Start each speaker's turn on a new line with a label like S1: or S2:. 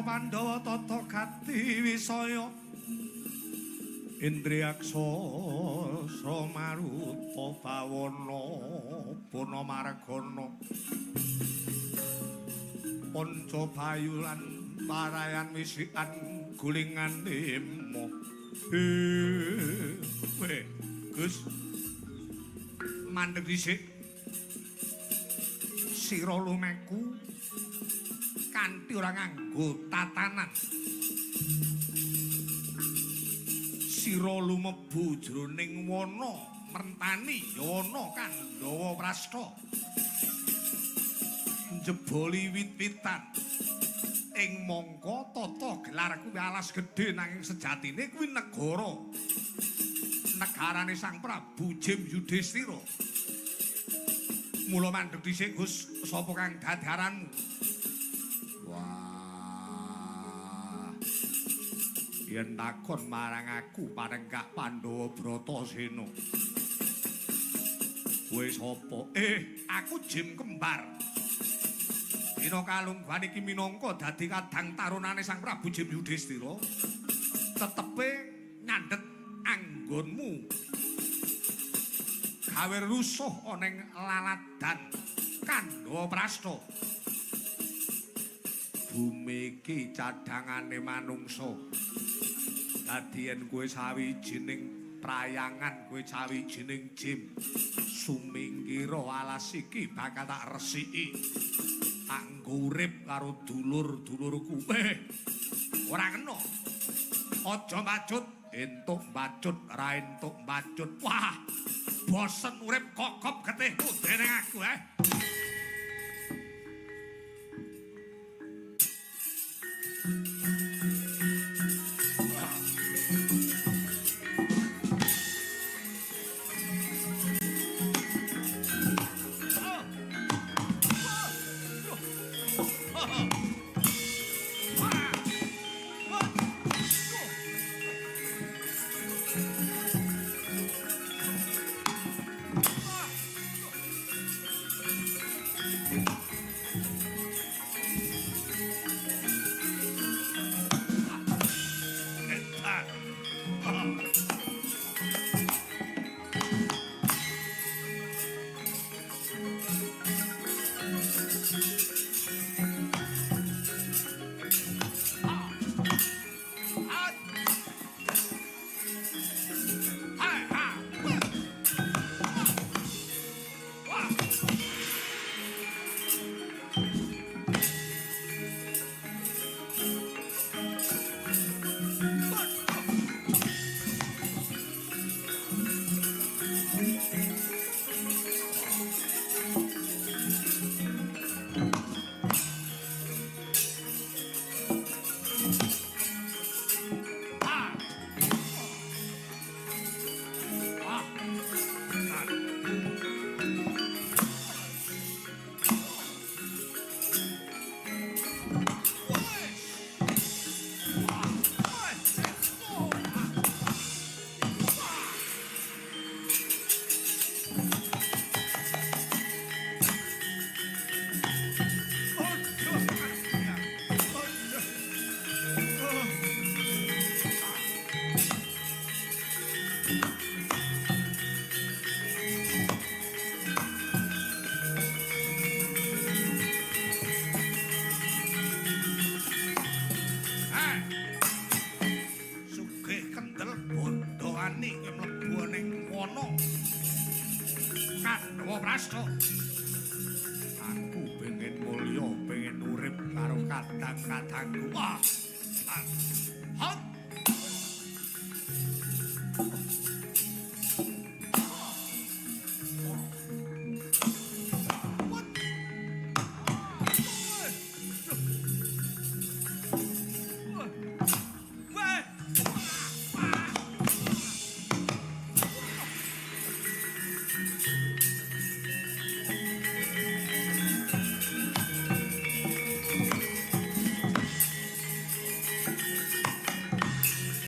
S1: Pandhawa tata gati wisaya Indriyaksa Maruta Bawana Bana Margana Panca Bayu lan Parayan Wisikan Gulingan Emo Gus mandeg dhisik sira lumeku kanthi ora nganggo tatanan sira lumebu jroning wana mertani yana Kandhawa Prasta njeboli wit-witan ing mangka tata gelar kuwi alas gedhe nanging sejatine kuwi negarane Sang Prabu Jim Yudhistira mula mandheg dhisik Gus sapa kang dadaranmu yen takon marang aku Parenggak Pandhawa Bratasena. Kowe sapa? Aku Jim Kembar. Dina kalungguhan iki minangka dadi kadang tarunane Sang Prabu Jim Yudhistira. Tetepe nyandhet anggonmu. Gawe rusuh ana ing laladan Kandhawa Prasta. Bumi iki cadhangane manungsa. Dadi yen kowe sawijining prayangan, kowe sawijining jim, sumingkira alas iki bakal tak resiki. Tak ngurip karo dulur-dulurku. Ora kena. Aja mbacut, entuk mbacut, ra entuk mbacut. Wah, bosen urip kokop getihmu dening aku, Aku pengen mulya, pengen urip karo kadang-kadangku. Wah.